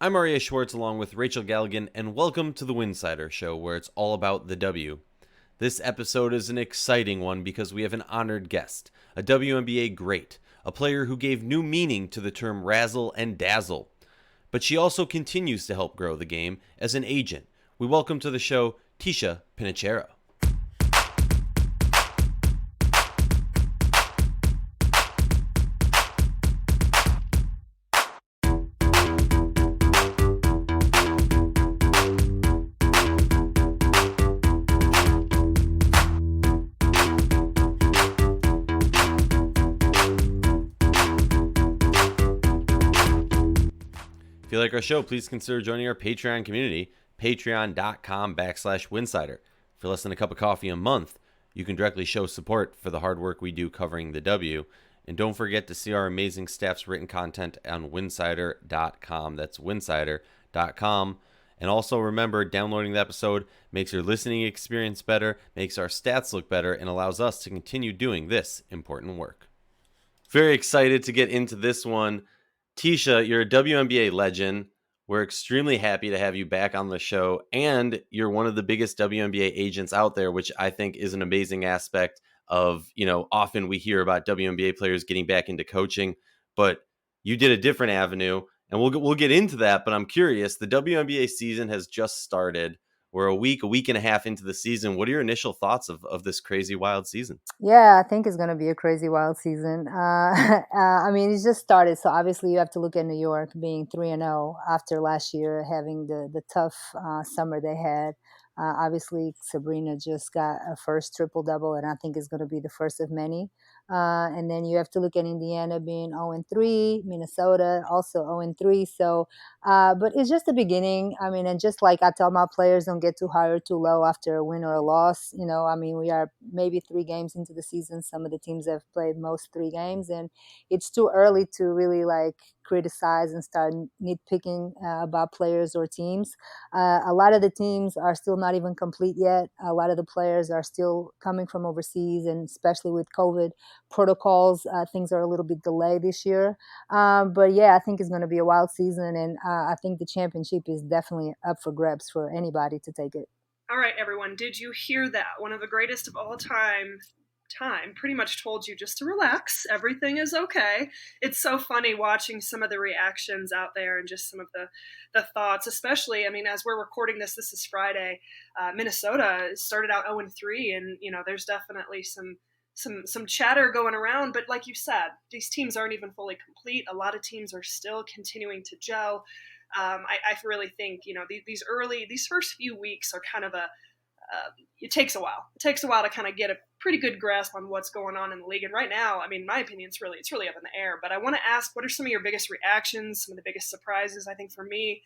I'm Aryeh Schwartz along with Rachel Galligan, and welcome to the Winsidr Show, where it's all about the W. This episode is an exciting one because we have an honored guest, a WNBA great, a player who gave new meaning to the term razzle and dazzle. But she also continues to help grow the game as an agent. We welcome to the show Ticha Penicheiro. If you like our show, please consider joining our Patreon community, patreon.com/Winsidr. For less than a cup of coffee a month, you can directly show support for the hard work we do covering the W. And don't forget to see our amazing staff's written content on winsidr.com. That's winsidr.com. And also remember, downloading the episode makes your listening experience better, makes our stats look better, and allows us to continue doing this important work. Very excited to get into this one. Ticha, you're a WNBA legend. We're extremely happy to have you back on the show, and you're one of the biggest WNBA agents out there, which I think is an amazing aspect of, often we hear about WNBA players getting back into coaching, but you did a different avenue, and we'll get into that, but I'm curious, the WNBA season has just started. We're a week and a half into the season. What are your initial thoughts of this crazy, wild season? Yeah, I think it's going to be a crazy wild season. I mean, it's just started, so obviously you have to look at New York being 3-0 after last year having the tough summer they had. Obviously, Sabrina just got a first triple double, and I think it's going to be the first of many. And then you have to look at Indiana being 0-3, Minnesota also 0-3. So, but it's just the beginning. I mean, and just like I tell my players, don't get too high or too low after a win or a loss. I mean, we are maybe 3 games into the season. Some of the teams have played most 3 games, and it's too early to really like criticize and start nitpicking about players or teams. A lot of the teams are still not even complete yet. A lot of the players are still coming from overseas, and especially with COVID protocols, things are a little bit delayed this year. But yeah, I think it's going to be a wild season, and I think the championship is definitely up for grabs for anybody to take it. All right, everyone, did you hear that? One of the greatest of all time pretty much told you just to relax. Everything is okay. It's so funny watching some of the reactions out there and just some of the thoughts, especially, I mean, as we're recording this is Friday. Minnesota started out 0-3, and there's definitely some chatter going around, but like you said, these teams aren't even fully complete. A lot of teams are still continuing to gel. I really think these first few weeks are kind of it takes a while. It takes a while to kind of get a pretty good grasp on what's going on in the league. And right now, I mean, in my opinion, it's really up in the air. But I want to ask, what are some of your biggest reactions? Some of the biggest surprises? I think for me,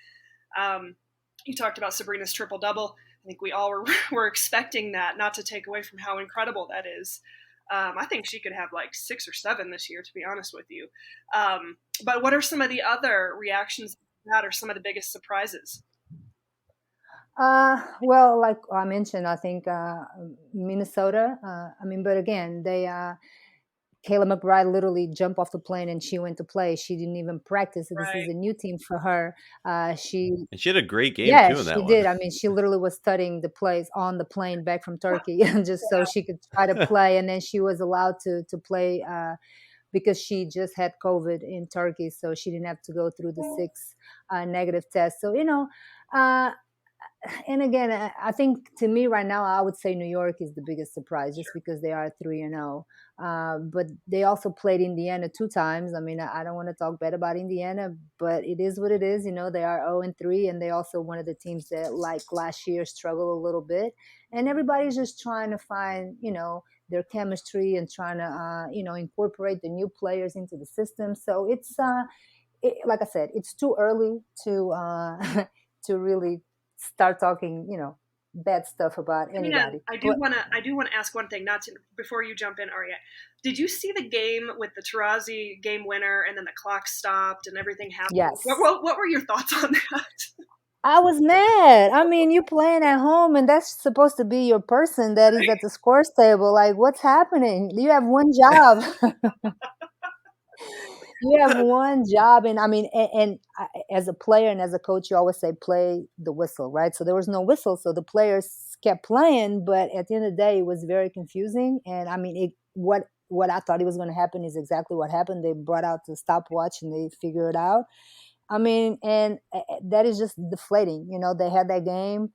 you talked about Sabrina's triple double. I think we all were expecting that. Not to take away from how incredible that is. I think she could have like 6 or 7 this year, to be honest with you. But what are some of the other reactions that are some of the biggest surprises? Well, like I mentioned, I think Minnesota. I mean, but again, Kayla McBride literally jumped off the plane and she went to play. She didn't even practice. This is Right. a new team for her. She And she had a great game, Yeah, too, in she that one. did. I mean, she literally was studying the plays on the plane back from Turkey, and just so Wow. she could try to play. And then she was allowed to play because she just had COVID in Turkey, so she didn't have to go through the 6 negative tests. So uh, and again, I think to me right now, I would say New York is the biggest surprise, just Sure. because they are 3-0. But they also played Indiana 2 times. I mean, I don't want to talk bad about Indiana, but it is what it is. They are 0-3, and they also one of the teams that, like last year, struggled a little bit. And everybody's just trying to find, their chemistry and trying to, incorporate the new players into the system. So like I said, it's too early to to really start talking, bad stuff about I mean, I, anybody. I do But want to I do want to ask one thing, not to before you jump in, Arya. Did you see the game with the Tarazi game winner, and then the clock stopped and everything happened? What yes, what were your thoughts on that? I was mad. I mean, you playing at home, and that's supposed to be your person that is at the scores table. Like, what's happening? You have one job. you have one job, and I mean, as a player and as a coach, you always say play the whistle, right? So there was no whistle, so the players kept playing, but at the end of the day, it was very confusing. And I mean, what I thought it was going to happen is exactly what happened. They brought out the stopwatch and they figured it out. I mean, and that is just deflating. You know, they had that game,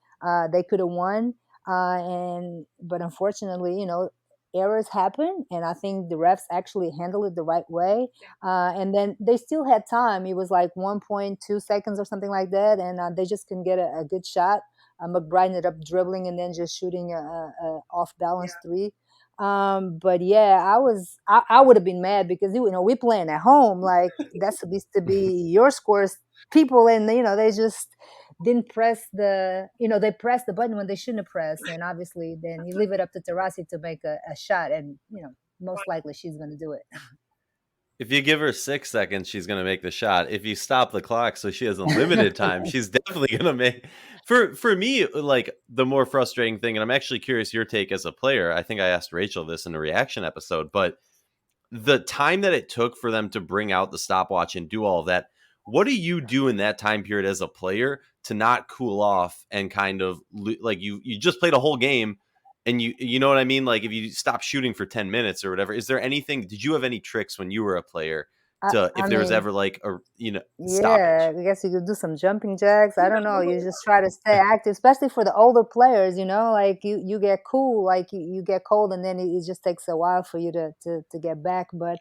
they could have won, and but unfortunately, you know, errors happen, and I think the refs actually handled it the right way. And then they still had time. It was like 1.2 seconds or something like that, and they just couldn't get a good shot. McBride ended up dribbling and then just shooting a off balance Yeah. three. But yeah, I would have been mad because you know we playing at home, like that's supposed to be your scores, people, and you know they just didn't press the, you know, they pressed the button when they shouldn't have pressed, and obviously then you leave it up to Terasi to make a shot, and you know most likely she's going to do it. If you give her 6 seconds, she's gonna make the shot. If you stop the clock so she has unlimited time, she's definitely gonna make. For me, like the more frustrating thing, and I'm actually curious your take as a player. I think I asked Rachel this in a reaction episode, but the time that it took for them to bring out the stopwatch and do all of that, what do you do in that time period as a player to not cool off and kind of like you just played a whole game and you know what I mean? Like if you stop shooting for 10 minutes or whatever, is there anything, did you have any tricks when you were a player to, I if there was mean, ever like a, yeah, stoppage? I guess you could do some jumping jacks. I don't know. You just try to stay active, especially for the older players. You know, like you get cool, like you get cold, and then it just takes a while for you to get back. But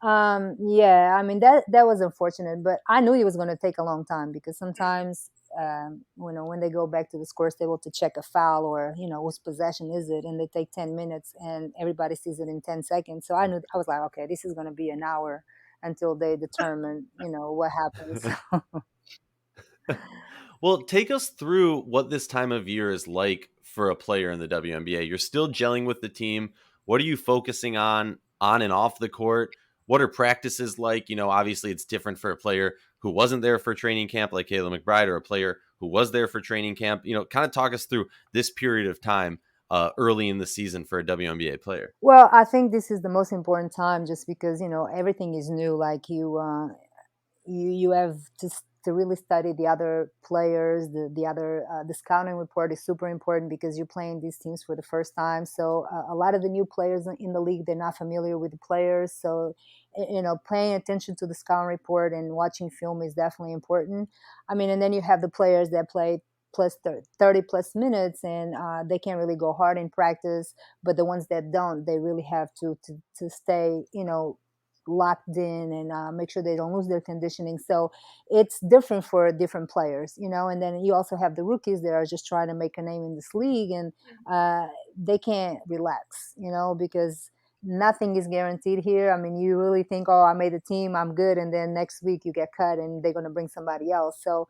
yeah, I mean that was unfortunate, but I knew it was going to take a long time because sometimes you know when they go back to the scores table to check a foul or you know whose possession is it, and they take 10 minutes and everybody sees it in 10 seconds. So I knew, I was like, okay, this is going to be an hour until they determine, you know, what happens. Well, take us through what this time of year is like for a player in the WNBA. You're still gelling with the team. What are you focusing on and off the court? What are practices like? You know, obviously it's different for a player who wasn't there for training camp like Kayla McBride or a player who was there for training camp. You know, kind of talk us through this period of time early in the season for a WNBA player. Well, I think this is the most important time just because, you know, everything is new. Like you have to really study the other players, the other the scouting report is super important because you're playing these teams for the first time. So a lot of the new players in the league, they're not familiar with the players. So you know, paying attention to the scouting report and watching film is definitely important. I mean, and then you have the players that play plus 30 plus minutes and they can't really go hard in practice, but the ones that don't, they really have to stay, you know, locked in and make sure they don't lose their conditioning. So it's different for different players, you know. And then you also have the rookies that are just trying to make a name in this league, and they can't relax, you know, because nothing is guaranteed here. I mean, you really think, oh, I made the team, I'm good, and then next week you get cut and they're going to bring somebody else. So,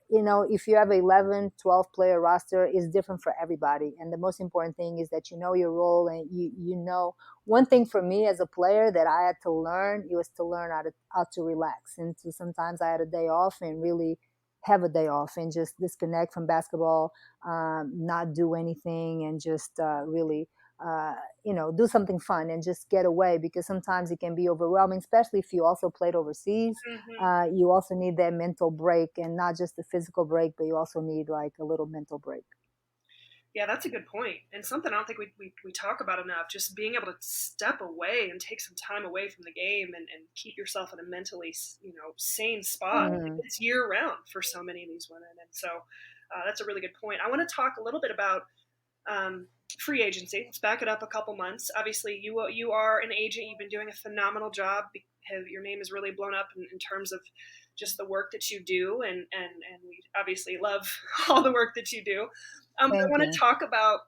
you know, if you have 11, 12 player roster, it's different for everybody. And the most important thing is that you know your role and you know. One thing for me as a player that I had to learn, it was to learn how to relax, and to sometimes I had a day off and really have a day off and just disconnect from basketball, not do anything, and just really uh, you know, do something fun and just get away, because sometimes it can be overwhelming, especially if you also played overseas. Hmm. You also need that mental break, and not just the physical break, but you also need like a little mental break. Yeah, that's a good point, and something I don't think we talk about enough. Just being able to step away and take some time away from the game, and keep yourself in a mentally, sane spot. Mm-hmm. It's year round for so many of these women, and so that's a really good point. I want to talk a little bit about free agency. Let's back it up a couple months. Obviously, you are an agent. You've been doing a phenomenal job. Your name is really blown up in terms of just the work that you do, and we obviously love all the work that you do. I Thank want you. to talk about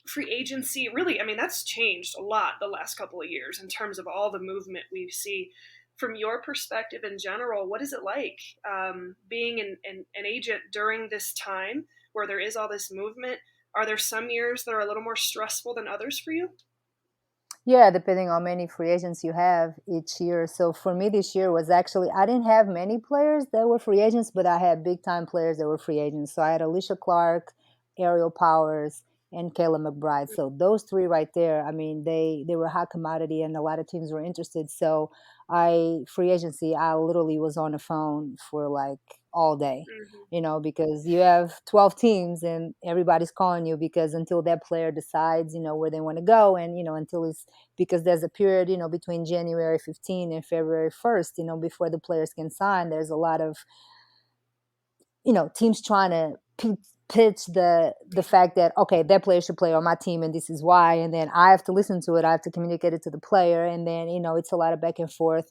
free agency. Really, I mean, that's changed a lot the last couple of years in terms of all the movement we see. From your perspective in general, what is it like being an agent during this time where there is all this movement? Are there some years that are a little more stressful than others for you? Yeah, depending on many free agents you have each year. So for me, this year was actually, I didn't have many players that were free agents, but I had big time players that were free agents. So I had Alicia Clark, Ariel Powers, and Kayla McBride. So those three right there, I mean, they were a hot commodity, and a lot of teams were interested. So free agency, I literally was on the phone for like all day, Mm-hmm. because you have 12 teams and everybody's calling you, because until that player decides, where they want to go, and, until it's, because there's a period, between January 15 and February 1st, before the players can sign. There's a lot of, teams trying to pitch the fact that, okay, that player should play on my team and this is why, and then I have to listen to it, I have to communicate it to the player, and then it's a lot of back and forth,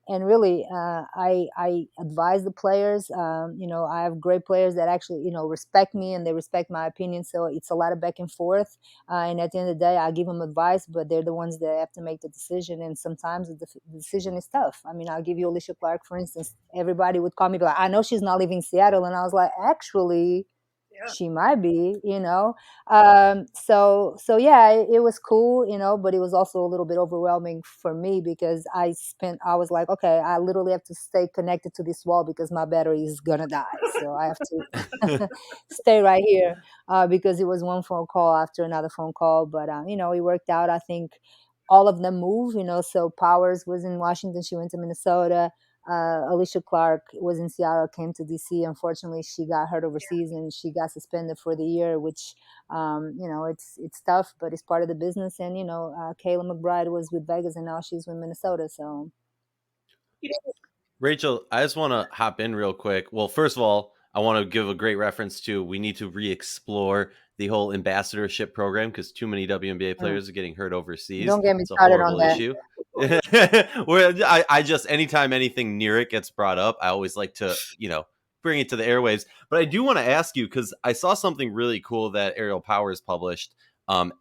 and really, I advise the players. I have great players that actually respect me and they respect my opinion, so it's a lot of back and forth, and at the end of the day, I give them advice, but they're the ones that have to make the decision, and sometimes the decision is tough. I mean, I'll give you Alicia Clark, for instance. Everybody would call me, but I know she's not leaving Seattle, and I was like, actually, Yeah. she might be. So yeah, it was cool, but it was also a little bit overwhelming for me, because I was like, okay, I literally have to stay connected to this wall because my battery is gonna die, so I have to stay right here, because it was one phone call after another phone call, but it worked out. I think all of them move, so Powers was in Washington, she went to Minnesota. Alicia Clark was in Seattle, came to DC. Unfortunately, she got hurt overseas and she got suspended for the year, which, it's tough, but it's part of the business. And, Kayla McBride was with Vegas and now she's with Minnesota. So, You know, Rachel, I just want to hop in real quick. Well, first of all, I want to give a great reference to we need to re-explore the whole ambassadorship program because too many WNBA mm, players are getting hurt overseas. don't get me It's a started on horrible that. issue. Where I just anytime anything near it gets brought up, I always like to bring it to the airwaves. But I do want to ask you because I saw something really cool that Ariel Powers published. Um,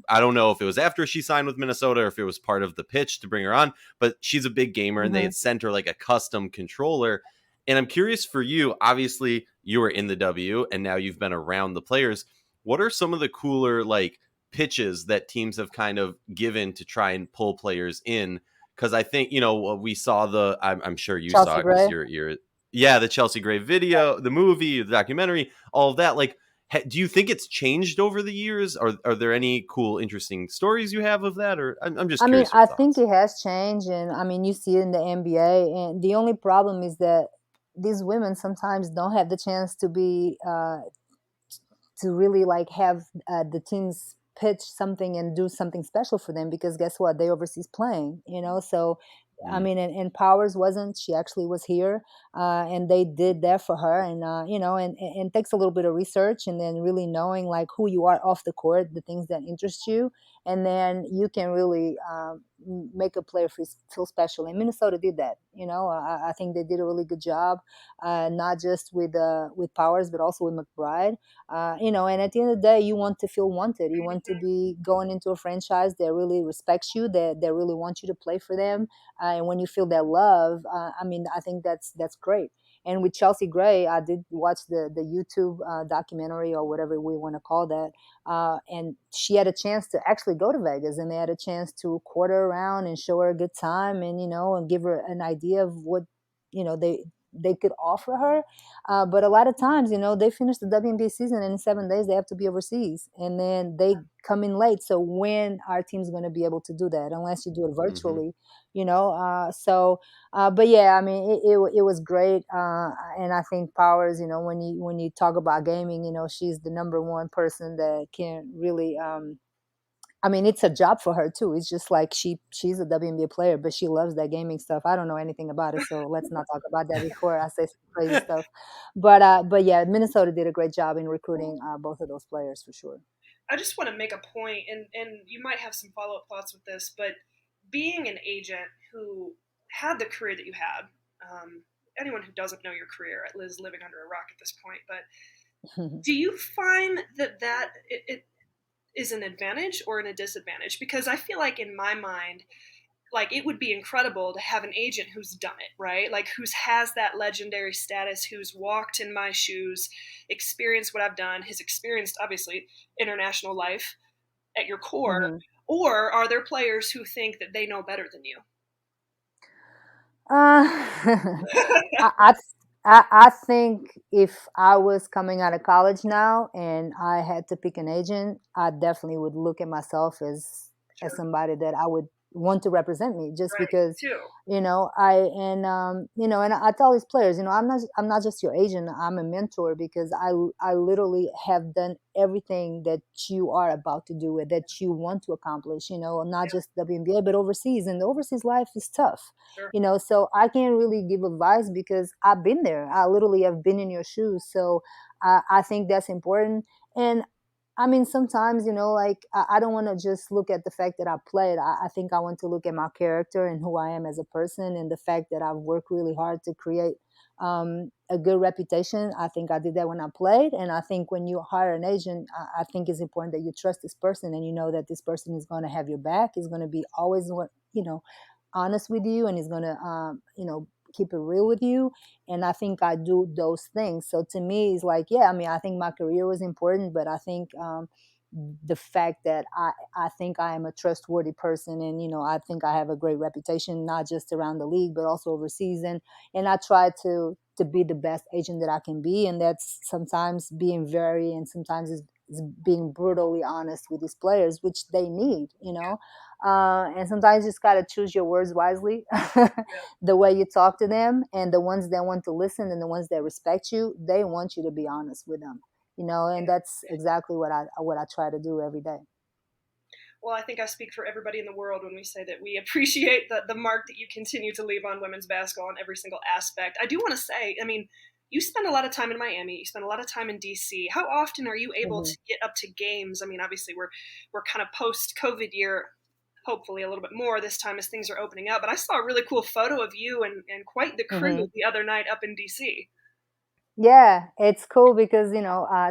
I don't know if it was after she signed with Minnesota or if it was part of the pitch to bring her on, but she's a big gamer and they Mm-hmm. had sent her like a custom controller. And I'm curious for you, obviously you were in the W and now you've been around the players. What are some of the cooler like pitches that teams have kind of given to try and pull players in? Because I think, we saw I'm sure you saw Chelsea it because Gray. you're, yeah, the Chelsea Gray video, the movie, the documentary, all of that. Like, do you think it's changed over the years? Are there any cool, interesting stories you have of that? Or I'm just I mean, curious your I think thoughts. it has changed, and I mean, you see it in the NBA, and the only problem is that these women sometimes don't have the chance to really like have the teams pitch something and do something special for them, because guess what, they overseas playing, so I Mm, mean, and Powers wasn't, she actually was here, and they did that for her, and and takes a little bit of research and then really knowing like who you are off the court, the things that interest you, and then you can really make a player feel special, and Minnesota did that. I think they did a really good job, not just with Powers but also with McBride. And at the end of the day, you want to feel wanted. You want to be going into a franchise that really respects you, that really wants you to play for them. And when you feel that love, I mean, I think that's great. And with Chelsea Gray, I did watch the YouTube documentary, or whatever we want to call that. And she had a chance to actually go to Vegas, and they had a chance to court her around and show her a good time, and and give her an idea of what they could offer her. But a lot of times, they finish the WNBA season and in 7 days they have to be overseas, and then they come in late. So when our team's going to be able to do that, unless you do it mm-hmm. virtually, but yeah, I mean, it was great, and I think Powers, when you talk about gaming, she's the number one person that can really. I mean, it's a job for her too. It's just like she's a WNBA player, but she loves that gaming stuff. I don't know anything about it, so let's not talk about that before I say some crazy stuff. But yeah, Minnesota did a great job in recruiting both of those players for sure. I just want to make a point, and you might have some follow up thoughts with this, but being an agent who had the career that you had, anyone who doesn't know your career is living under a rock at this point, but do you find that it is an advantage or a disadvantage? Because I feel like in my mind, like it would be incredible to have an agent who's done it, right? Like who's has that legendary status, who's walked in my shoes, experienced what I've done, has experienced obviously international life at your core. hmm Or are there players who think that they know better than you? Uh, I, I think if I was coming out of college now and I had to pick an agent, I definitely would look at myself as Sure. somebody that I would want to represent me, just Right. because, Too. and I tell these players, I'm not just your agent, I'm a mentor, because I literally have done everything that you are about to do, that you want to accomplish, not Yeah. just WNBA but overseas, and the overseas life is tough. Sure. So I can't really give advice because I've been there. I literally have been in your shoes. So I think that's important. And I mean, sometimes, like, I don't want to just look at the fact that I played. I think I want to look at my character and who I am as a person, and the fact that I've worked really hard to create a good reputation. I think I did that when I played. And I think when you hire an agent, I think it's important that you trust this person and you know that this person is going to have your back, is going to be always, honest with you, and he's going to keep it real with you. And I think I do those things. So to me, it's like, yeah, I mean, I think my career was important, but I think the fact that I think I am a trustworthy person, and I think I have a great reputation, not just around the league but also overseas. And I try to be the best agent that I can be, and that's sometimes being very, and sometimes is being brutally honest with these players, which they need, and sometimes you just got to choose your words wisely, Yeah. the way you talk to them. And the ones that want to listen and the ones that respect you, they want you to be honest with them, and Yeah. that's exactly what I try to do every day. Well, I think I speak for everybody in the world when we say that we appreciate the mark that you continue to leave on women's basketball in every single aspect. I do want to say, I mean, you spend a lot of time in Miami. You spend a lot of time in DC. How often are you able Hmm. to get up to games? I mean, obviously we're kind of post COVID year, hopefully a little bit more this time as things are opening up. But I saw a really cool photo of you and quite the crew Hmm. the other night up in DC. Yeah, it's cool because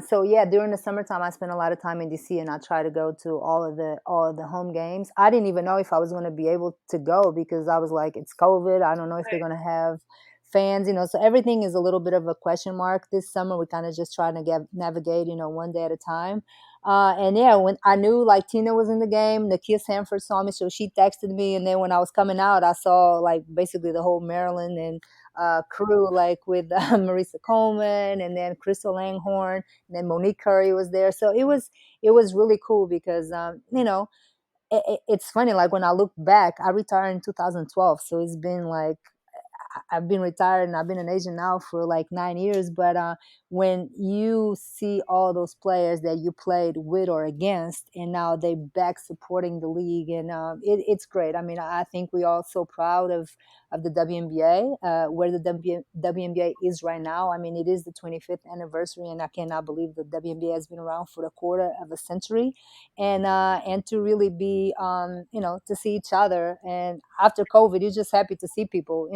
so yeah, during the summertime I spend a lot of time in DC, and I try to go to all of the home games. I didn't even know if I was going to be able to go because I was like, it's COVID. I don't know if they're Right. going to have fans, so everything is a little bit of a question mark this summer. We're kind of just trying to navigate, one day at a time. And yeah, when I knew like Tina was in the game, Nakia Sanford saw me, so she texted me, and then when I was coming out, I saw like basically the whole Maryland and crew, like with Marisa Coleman, and then Crystal Langhorn, and then Monique Curry was there. So it was really cool because it's funny. Like when I look back, I retired in 2012, so it's been like I've been retired and I've been an agent now for like 9 years. But when you see all those players that you played with or against, and now they back supporting the league, and it's great. I mean, I think we are so proud of the WNBA, where the WNBA is right now. I mean, it is the 25th anniversary, and I cannot believe the WNBA has been around for a quarter of a century, and to really be to see each other. And after COVID, you're just happy to see people,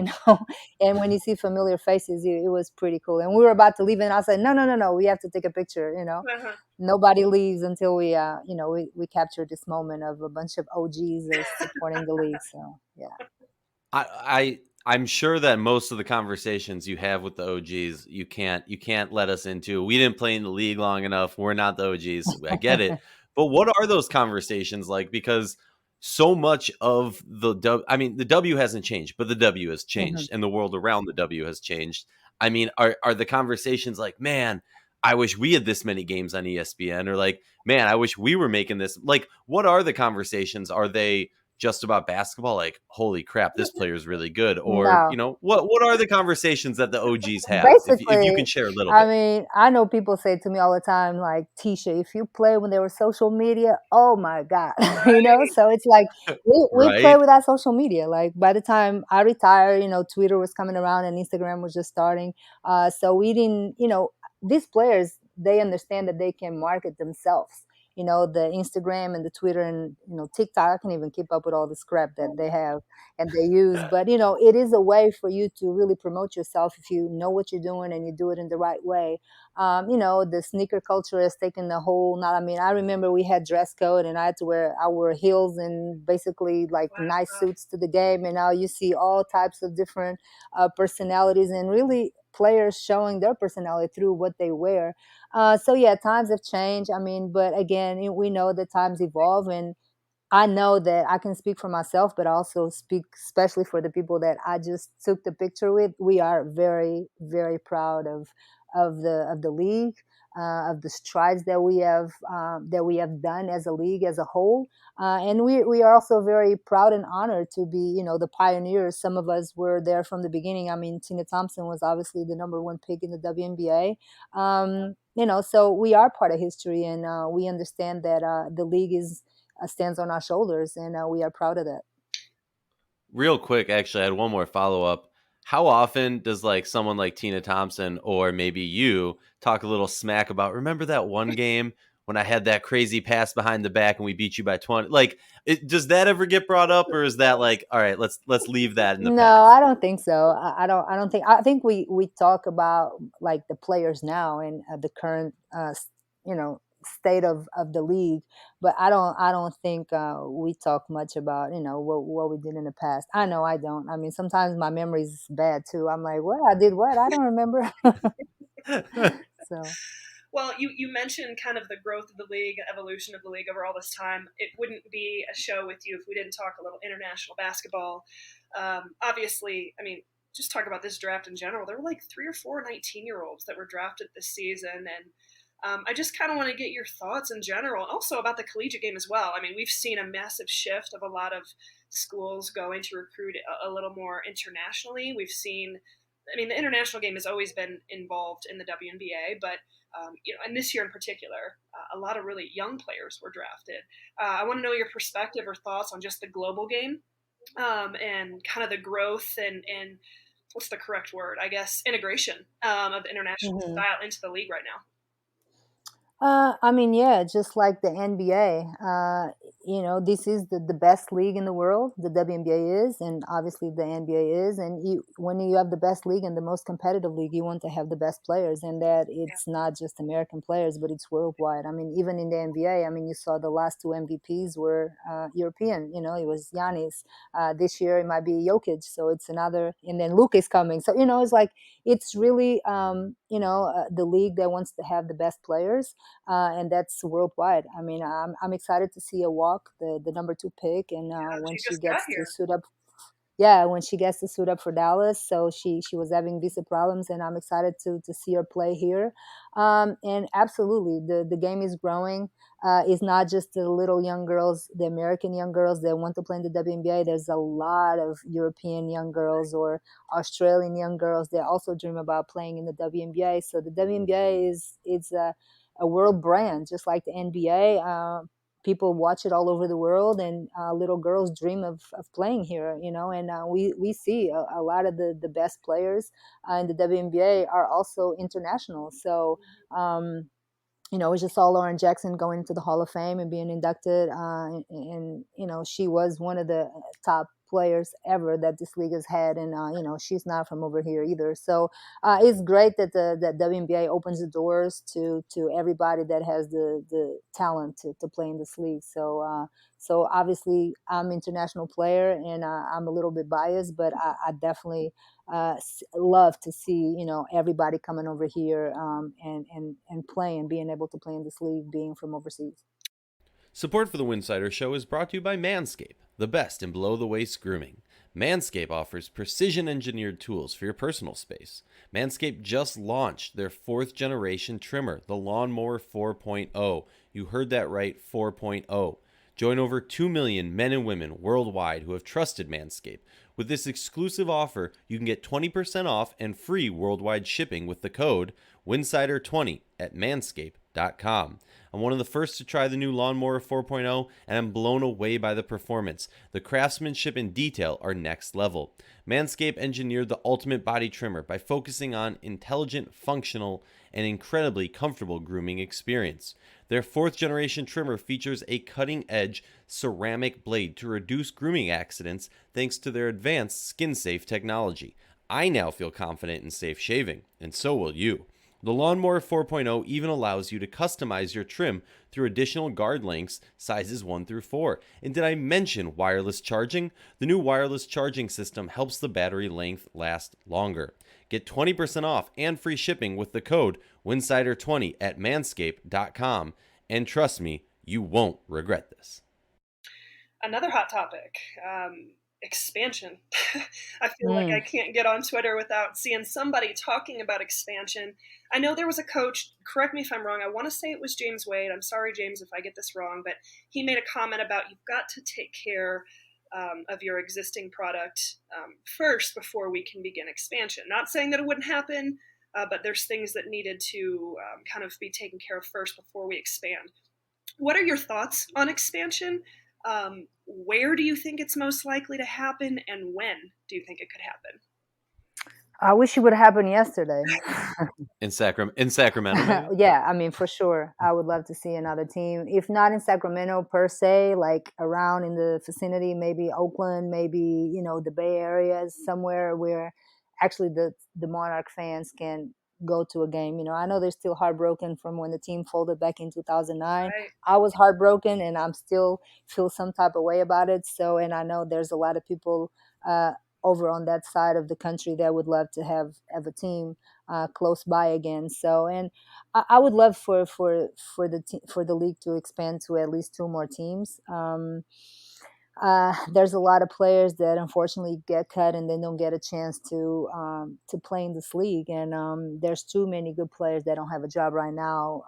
and when you see familiar faces, it was pretty cool. And we were about to leave, and I said, no, no, no, no, we have to take a picture. Uh-huh. Nobody leaves until we capture this moment of a bunch of OGs supporting the league. So yeah. I'm sure that most of the conversations you have with the OGs, you can't let us into. We didn't play in the league long enough. We're not the OGs. I get it. But what are those conversations like? Because so much of I mean, the W hasn't changed, but the W has Hmm. changed, and the world around the W has changed. I mean, are the conversations like, man, I wish we had this many games on ESPN, or like, man, I wish we were making this. Like, what are the conversations? Are they just about basketball, like, holy crap, this player is really good? Or, No. what are the conversations that the OGs have? If you Basically, can share a little I bit. mean, I know people say to me all the time, like, Tisha, if you play when there was social media, oh my God. Right. So it's like we play Right? without social media. Like by the time I retired, Twitter was coming around and Instagram was just starting. So we didn't, these players, they understand that they can market themselves. The Instagram and the Twitter and TikTok. I can't even keep up with all the scrap that they have and they use. But it is a way for you to really promote yourself if you know what you're doing and you do it in the right way. The sneaker culture has taken the whole. Not, I mean, I remember we had dress code, and I wore heels and basically like nice Wow. suits to the game. And now you see all types of different personalities and really players showing their personality through what they wear. So yeah, times have changed. I mean, but again, we know that times evolve, and I know that I can speak for myself, but also speak especially for the people that I just took the picture with. We are very, very proud of the league, of the strides that we have done as a league as a whole, and we are also very proud and honored to be, the pioneers. Some of us were there from the beginning. I mean, Tina Thompson was obviously the number one pick in the WNBA. So we are part of history, and we understand that the league stands on our shoulders, and we are proud of that. Real quick, actually, I had one more follow up. How often does like someone like Tina Thompson or maybe you talk a little smack about? Remember that one game when I had that crazy pass behind the back and we beat you by 20? Like, does that ever get brought up, or is that like, all right, let's leave that in the No, past? I don't think so. I think we talk about like the players now and the current state of the league, but I don't think we talk much about what we did in the past. I know I don't. I mean, sometimes my memory's bad too. I'm like, what I did, what I don't remember. So. Well, you mentioned kind of the growth of the league, evolution of the league over all this time. It wouldn't be a show with you if we didn't talk a little international basketball. Obviously, I mean, just talk about this draft in general. There were like 3 or 4 19-year-olds that were drafted this season, and I just kind of want to get your thoughts in general, also about the collegiate game as well. I mean, we've seen a massive shift of a lot of schools going to recruit a little more internationally. We've seen, I mean, the international game has always been involved in the WNBA, but and this year in particular, a lot of really young players were drafted. I want to know your perspective or thoughts on just the global game, and kind of the growth and what's the correct word? I guess integration of the international Mhm. style into the league right now. I mean, yeah, just like the NBA. This is the best league in the world. The WNBA is, and obviously the NBA is. And when you have the best league and the most competitive league, you want to have the best players, and that Yeah, it's not just American players, but it's worldwide. I mean, even in the NBA, I mean, you saw the last two MVPs were European. It was Giannis. This year it might be Jokic, so it's another. And then Luke is coming, so it's like it's really the league that wants to have the best players, and that's worldwide. I mean, I'm excited to see her walk the number two pick, and when she she just got gets to here. suit up. Yeah, when she gets to suit up for Dallas, so she was having visa problems, and I'm excited to see her play here. And absolutely, the game is growing. It's not just the little young girls, the American young girls that want to play in the WNBA. There's a lot of European young girls or Australian young girls that also dream about playing in the WNBA. So the WNBA is a world brand, just like the NBA. People watch it all over the world, and little girls dream of playing here, and we see a lot of the best players in the WNBA are also international. So we just saw Lauren Jackson going into the Hall of Fame and being inducted, and she was one of the top players ever that this league has had, and she's not from over here either. So it's great that the WNBA opens the doors to everybody that has the talent to play in this league. So obviously I'm an international player, and I'm a little bit biased, but I definitely love to see everybody coming over here, and playing, being able to play in this league, being from overseas. Support for the Winsidr Show is brought to you by Manscaped, the best in below the waist grooming. Manscaped offers precision engineered tools for your personal space. Manscaped just launched their 4th generation trimmer, the Lawnmower 4.0. You heard that right, 4.0. Join over 2 million men and women worldwide who have trusted Manscaped. With this exclusive offer, you can get 20% off and free worldwide shipping with the code WINSIDER20 at manscaped.com. I'm one of the first to try the new Lawnmower 4.0, and I'm blown away by the performance. The craftsmanship and detail are next level. Manscaped engineered the ultimate body trimmer by focusing on intelligent, functional, and incredibly comfortable grooming experience. Their 4th generation trimmer features a cutting-edge ceramic blade to reduce grooming accidents thanks to their advanced skin-safe technology. I now feel confident in safe shaving, and so will you. The Lawnmower 4.0 even allows you to customize your trim through additional guard lengths, sizes 1 through 4. And did I mention wireless charging? The new wireless charging system helps the battery length last longer. Get 20% off and free shipping with the code WINSIDER20 at manscaped.com. And trust me, you won't regret this. Another hot topic, expansion. I feel like I Mm. can't get on Twitter without seeing somebody talking about expansion. I know there was a coach, correct me if I'm wrong, I want to say it was James Wade. I'm sorry, James, if I get this wrong, but he made a comment about you've got to take care of your existing product first before we can begin expansion. Not saying that it wouldn't happen, but there's things that needed to kind of be taken care of first before we expand. What are your thoughts on expansion? Where do you think it's most likely to happen, and when do you think it could happen? I wish it would happen yesterday. In Sacramento, maybe. Yeah, I mean, for sure. I would love to see another team. If not in Sacramento per se, like around in the vicinity, maybe Oakland, maybe, the Bay Area, somewhere where actually the Monarch fans can go to a game. I know they're still heartbroken from when the team folded back in 2009. Right. I was heartbroken and I'm still feel some type of way about it. So, and I know there's a lot of people uh, over on that side of the country that would love to have a team close by again. So, and I would love for the league to expand to at least two more teams. There's a lot of players that unfortunately get cut and they don't get a chance to play in this league. And there's too many good players that don't have a job right now.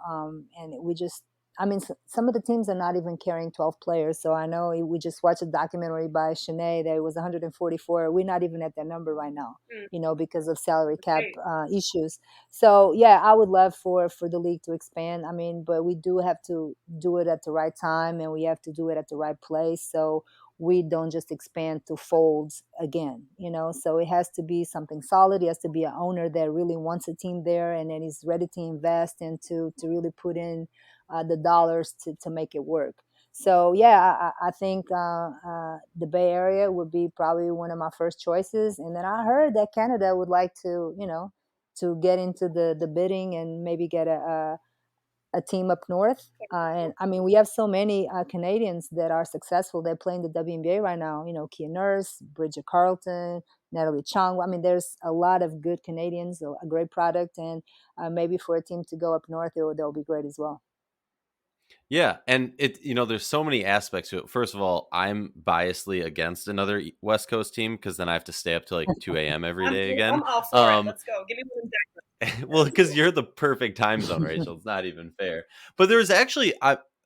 And we just, I mean, some of the teams are not even carrying 12 players. So I know we just watched a documentary by Shanae that it was 144. We're not even at that number right now, Mm, because of salary cap right. issues. So yeah, I would love for the league to expand. I mean, but we do have to do it at the right time and we have to do it at the right place. So we don't just expand to folds again. So it has to be something solid. It has to be an owner that really wants a team there and then is ready to invest and to really put in the dollars to make it work. So yeah, I think the Bay Area would be probably one of my first choices. And then I heard that Canada would like to get into the bidding and maybe get a team up north. And I mean, we have so many Canadians that are successful. They're playing the WNBA right now. Kia Nurse, Bridget Carlton, Natalie Chong. I mean, there's a lot of good Canadians, a great product, and maybe for a team to go up north, they'll be great as well. Yeah, and there's so many aspects to it. First of all, I'm biasly against another West Coast team because then I have to stay up till like 2 a.m. every day I'm again. all for it. Let's go. Give me one Well, because you're the perfect time zone, Rachel. It's not even fair. But there's actually,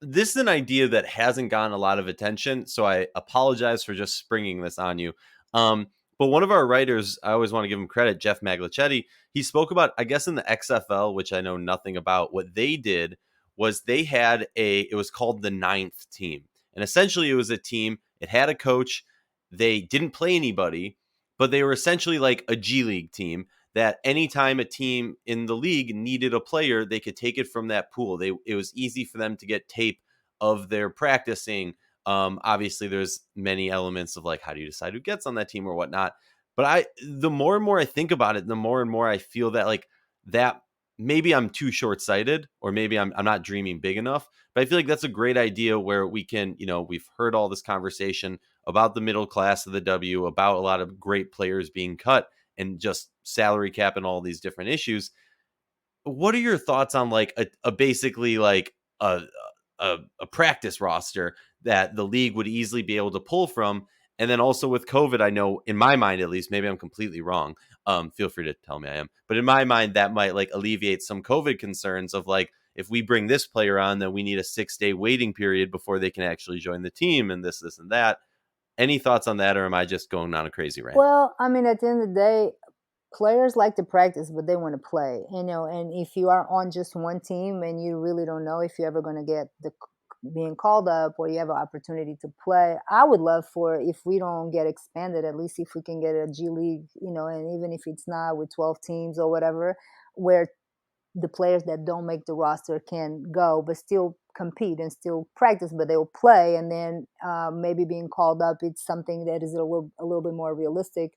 this is an idea that hasn't gotten a lot of attention, so I apologize for just springing this on you. Um, but one of our writers, I always want to give him credit, Jeff Maglicetti, he spoke about, I guess in the XFL, which I know nothing about, what they did was they had it was called the ninth team. And essentially it was a team, it had a coach, they didn't play anybody, but they were essentially like a G League team that anytime a team in the league needed a player, they could take it from that pool. It was easy for them to get tape of their practicing. Obviously, there's many elements of like how do you decide who gets on that team or whatnot. But the more and more I think about it, the more and more I feel that like that maybe I'm too short sighted, or maybe I'm not dreaming big enough. But I feel like that's a great idea where we can, we've heard all this conversation about the middle class of the W, about a lot of great players being cut and just salary cap and all these different issues. What are your thoughts on like a basically like a practice roster that the league would easily be able to pull from? And then also with COVID, I know in my mind, at least, maybe I'm completely wrong. Feel free to tell me I am. But in my mind, that might like alleviate some COVID concerns of like, if we bring this player on, then we need a 6-day waiting period before they can actually join the team and this, and that. Any thoughts on that? Or am I just going on a crazy rant? Well, I mean, at the end of the day, players like to practice, but they want to play. And if you are on just one team and you really don't know if you're ever going to get the being called up or you have an opportunity to play, I would love for if we don't get expanded, at least if we can get a G League, and even if it's not with 12 teams or whatever, where the players that don't make the roster can go but still compete and still practice, but they'll play, and then maybe being called up, it's something that is a little bit more realistic.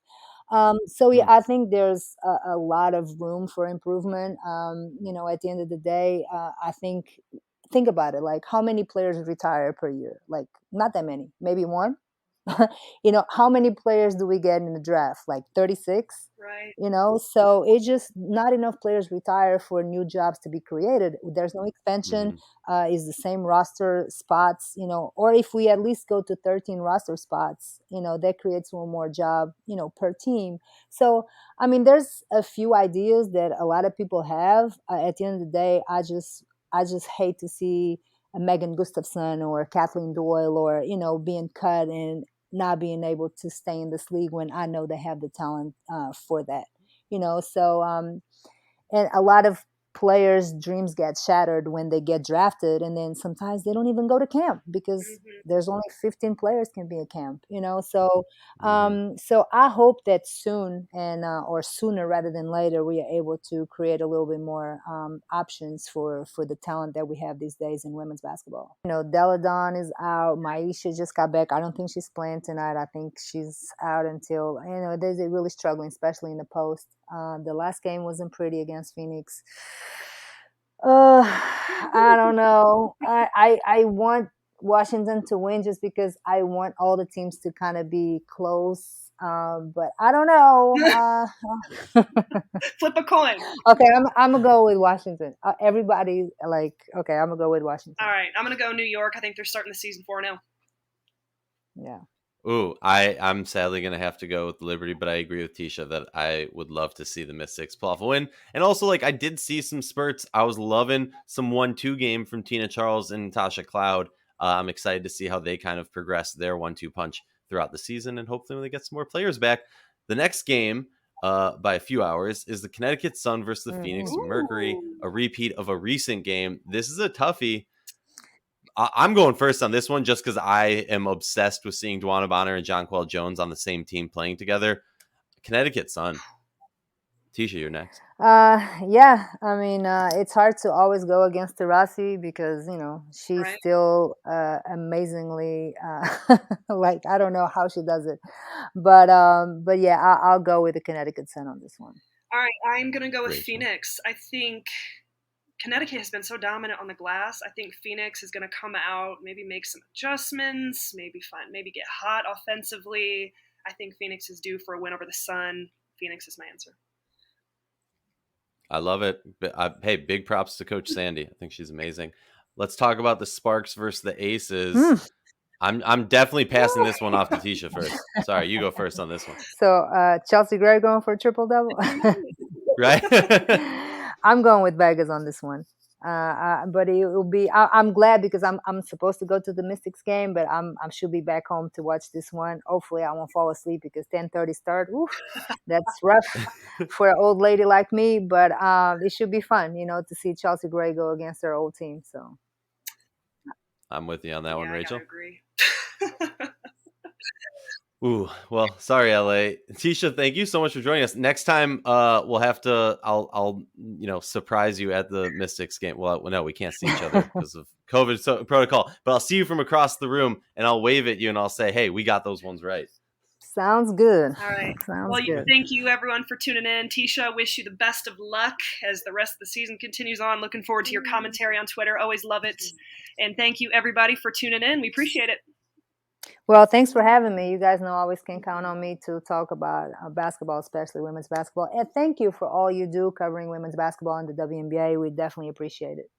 So yeah, Hmm. I think there's a lot of room for improvement. At the end of the day, I think about it, like how many players retire per year? Like not that many, maybe one. How many players do we get in the draft? Like 36? Right. So it's just not enough players retire for new jobs to be created. There's no expansion. Hmm. Is the same roster spots, or if we at least go to 13 roster spots, that creates one more job, per team. So, I mean, there's a few ideas that a lot of people have. At the end of the day, I just hate to see a Megan Gustafson or Kathleen Doyle or, being cut and not being able to stay in this league when I know they have the talent for that. So and a lot of players' dreams get shattered when they get drafted, and then sometimes they don't even go to camp because Mm-hmm. there's only 15 players can be a camp. So Hmm. so I hope that soon and or sooner rather than later we are able to create a little bit more options for the talent that we have these days in women's basketball. Deladon is out. Maisha just got back. I don't think she's playing tonight. I think she's out until they're really struggling, especially in the post. The last game wasn't pretty against Phoenix. I don't know. I want Washington to win just because I want all the teams to kind of be close. But I don't know. Flip a coin. Okay, I'm gonna go with Washington. Everybody okay, I'm gonna go with Washington. All right, I'm gonna go New York. I think they're starting the season 4-0. Yeah. Ooh, I'm sadly gonna have to go with Liberty, but I agree with Tisha that I would love to see the Mystics pull off a win. And also, I did see some spurts. I was loving some 1-2 game from Tina Charles and Natasha Cloud. I'm excited to see how they kind of progress their 1-2 punch throughout the season, and hopefully when they get some more players back. The next game, by a few hours, is the Connecticut Sun versus the Phoenix Mercury, a repeat of a recent game. This is a toughie. I'm going first on this one just because I am obsessed with seeing Dwana Bonner and Jonquel Jones on the same team playing together. Connecticut Sun. Tisha, you're next. Yeah. I mean, it's hard to always go against Terasi because she's Right. still amazingly I don't know how she does it, but yeah, I'll go with the Connecticut Sun on this one. All right, I'm gonna go with Rachel. Phoenix. I think Connecticut has been so dominant on the glass. I think Phoenix is going to come out, maybe make some adjustments, maybe get hot offensively. I think Phoenix is due for a win over the Sun. Phoenix is my answer. I love it. Hey, big props to Coach Sandy. I think she's amazing. Let's talk about the Sparks versus the Aces. I'm definitely passing this one off to Tisha first. Sorry, you go first on this one. So Chelsea Gray going for a triple double. Right? I'm going with Vegas on this one. But it will be. I'm glad because I'm supposed to go to the Mystics game, but I should be back home to watch this one. Hopefully, I won't fall asleep because 10:30 start. Oof, that's rough for an old lady like me. But it should be fun, to see Chelsea Gray go against her old team. So I'm with you on that one, Rachel. I gotta agree. Ooh, well, sorry, LA. Tisha, thank you so much for joining us. Next time, we'll have to. I'll surprise you at the Mystics game. Well, no, we can't see each other because of COVID protocol. But I'll see you from across the room, and I'll wave at you, and I'll say, "Hey, we got those ones right." sounds good. All right. Sounds good. Thank you everyone for tuning in. Tisha, wish you the best of luck as the rest of the season continues on. Looking forward to your commentary on Twitter. Always love it. And thank you everybody for tuning in. We appreciate it. Well, thanks for having me. You guys know I always can count on me to talk about basketball, especially women's basketball. And thank you for all you do covering women's basketball in the WNBA. We definitely appreciate it.